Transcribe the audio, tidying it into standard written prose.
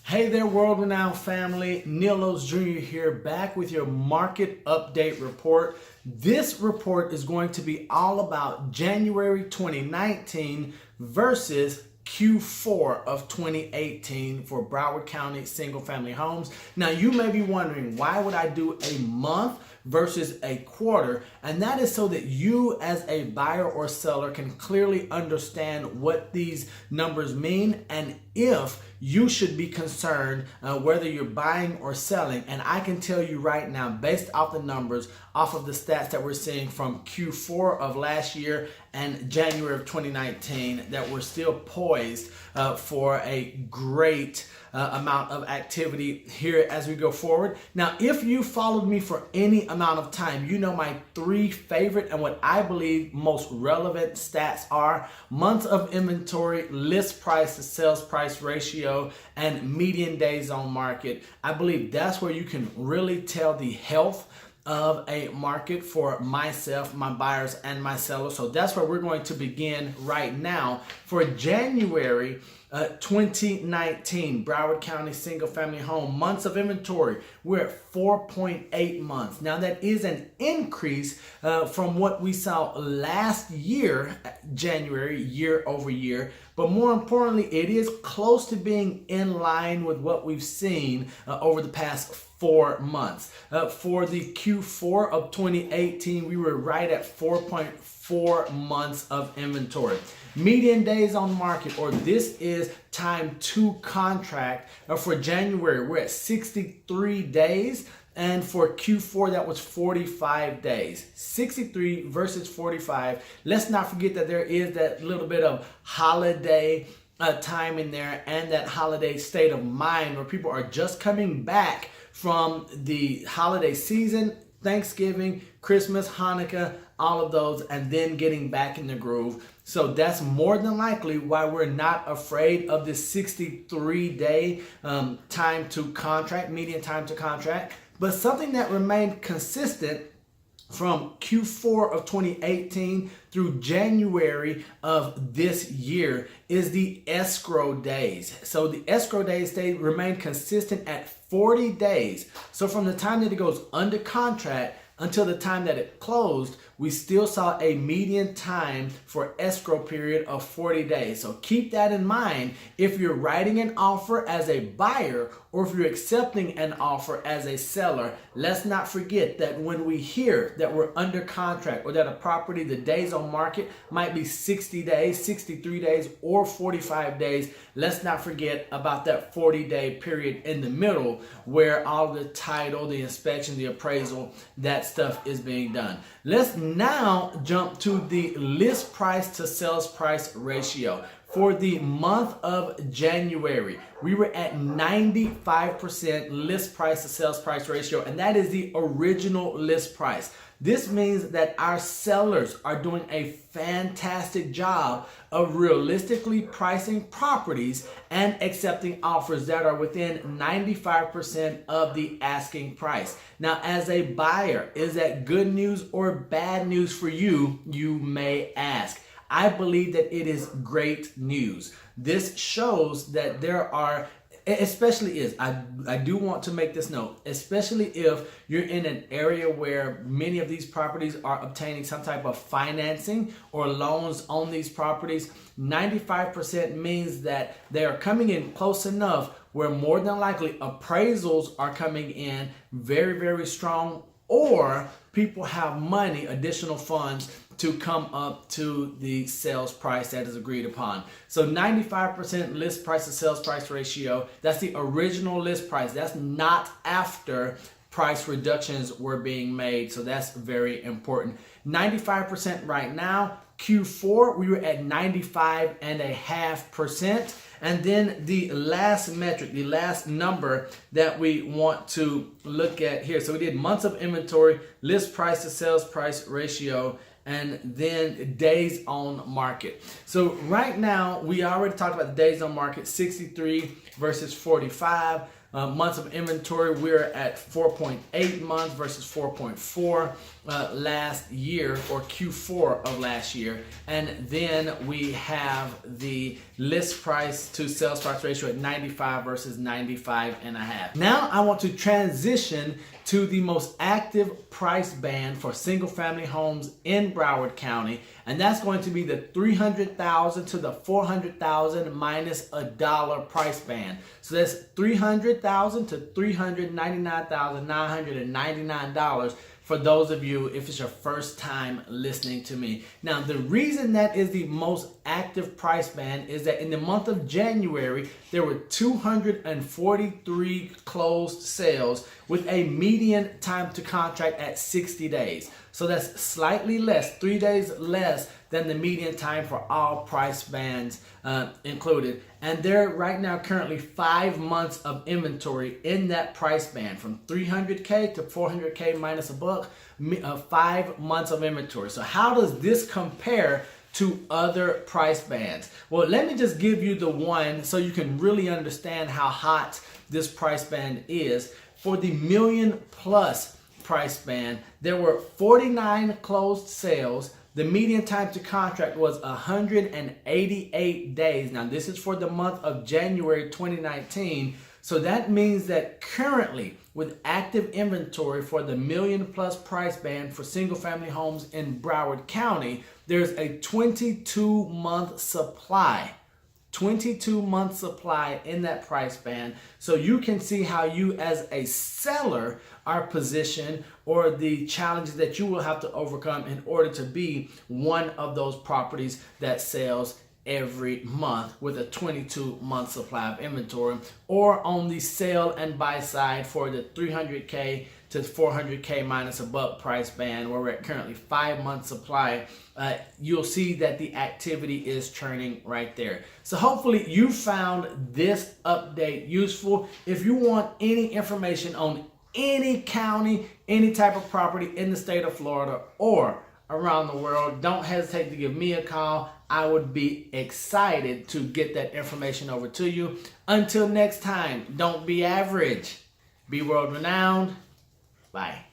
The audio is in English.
Hey there, world renowned family. Neal Jr. here, back with your market update report. This report is going to be all about January 2019 versus Q4 of 2018 for Broward County single family homes. Now you may be wondering, why would I do a month versus a quarter? And that is so that you as a buyer or seller can clearly understand what these numbers mean and if you should be concerned whether you're buying or selling. And I can tell you right now, based off the numbers, off of the stats that we're seeing from Q4 of last year and January of 2019, that we're still poised for a great amount of activity here as we go forward. Now, if you followed me for any amount of time, you know my three favorite and what I believe most relevant stats are months of inventory, list price to sales price ratio, and median days on market. I believe that's where you can really tell the health of a market for myself, my buyers, and my sellers. So that's where we're going to begin right now. For January 2019, Broward County single family home months of inventory, we're at 4.8 months. Now that is an increase from what we saw last year, January, year over year. But more importantly, it is close to being in line with what we've seen over the past 4 months. For the Q4 of 2018, we were right at 4.4 months of inventory. Median days on market, or this is time to contract, for January, we're at 63 days. And for Q4, that was 45 days. 63 versus 45. Let's not forget that there is that little bit of holiday time in there and that holiday state of mind where people are just coming back from the holiday season, Thanksgiving, Christmas, Hanukkah, all of those, and then getting back in the groove. So that's more than likely why we're not afraid of this 63-day time to contract, median time to contract. But something that remained consistent from Q4 of 2018 through January of this year is the escrow days. So the escrow days, they remain consistent at 40 days. So from the time that it goes under contract until the time that it closed, we still saw a median time for escrow period of 40 days. So keep that in mind if you're writing an offer as a buyer or if you're accepting an offer as a seller. Let's not forget that when we hear that we're under contract or that a property, the days on market might be 60 days, 63 days, or 45 days, let's not forget about that 40-day period in the middle where all the title, the inspection, the appraisal, that stuff is being done. Let's now jump to the list price to sales price ratio. For the month of January, we were at 95% list price to sales price ratio, and that is the original list price. This means that our sellers are doing a fantastic job of realistically pricing properties and accepting offers that are within 95% of the asking price. Now, as a buyer, is that good news or bad news for you? You may ask. I believe that it is great news. This shows that there are, I do want to make this note, especially if you're in an area where many of these properties are obtaining some type of financing or loans on these properties, 95% means that they are coming in close enough where more than likely appraisals are coming in very, very strong, or people have money, additional funds, to come up to the sales price that is agreed upon. So 95% list price to sales price ratio, that's the original list price. That's not after price reductions were being made. So that's very important. 95% right now. Q4, we were at 95.5%. And then the last metric, the last number that we want to look at here. So we did months of inventory, list price to sales price ratio, and then days on market. So right now, we already talked about the days on market, 63 versus 45. months of inventory, we're at 4.8 months versus 4.4 last year, or Q4 of last year. And then we have the list price to sales price ratio at 95 versus 95.5. Now I want to transition to the most active price band for single family homes in Broward County, and that's going to be the $300,000 to the $400,000 minus $1 price band. So that's $300,000 to $399,999 for those of you if it's your first time listening to me. Now, the reason that is the most active price band is that in the month of January, there were 243 closed sales with a median time to contract at 60 days. So that's slightly less, 3 days less than the median time for all price bands included. And there right now currently 5 months of inventory in that price band, from 300K to 400K minus a buck, 5 months of inventory. So how does this compare to other price bands? Well, let me just give you the one so you can really understand how hot this price band is. For the million plus price band, there were 49 closed sales. The median time to contract was 188 days. Now, this is for the month of January 2019. So that means that currently, with active inventory for the million plus price band for single family homes in Broward County, there's a 22-month supply. 22-month supply in that price band. So you can see how you as a seller are positioned, or the challenges that you will have to overcome in order to be one of those properties that sells every month with a 22-month supply of inventory, or on the sell and buy side for the 300K to 400K minus a buck price band, where we're at currently 5 month supply. You'll see that the activity is churning right there. So hopefully you found this update useful. If you want any information on any county, any type of property in the state of Florida or around the world, don't hesitate to give me a call. I would be excited to get that information over to you. Until next time, don't be average. Be world renowned. Bye.